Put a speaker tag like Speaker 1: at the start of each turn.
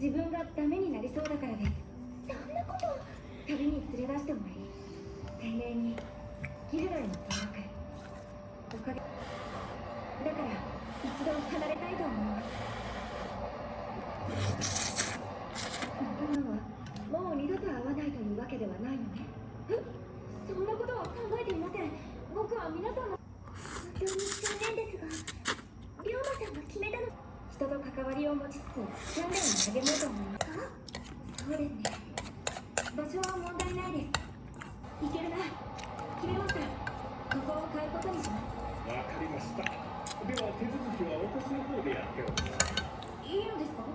Speaker 1: 自分がダメになりそうだからです。そんなこと。旅に連れ出してもらい、鮮明にギルドへの登録、おかげだから一度離れたいと思います。今はもう二度と会わないというわけではないのね。そんなことは考えていません。僕は皆さんの本当に残念ですが、龍馬さんが決めたの。人と関わりを持ちつつ訓練に励もうと思いますか。そうですね、場所は問題ないです。いけるな。決めました。ここを変えることにします。
Speaker 2: わかりました。では手続きは私の方でやっておきます。
Speaker 1: いいのですか。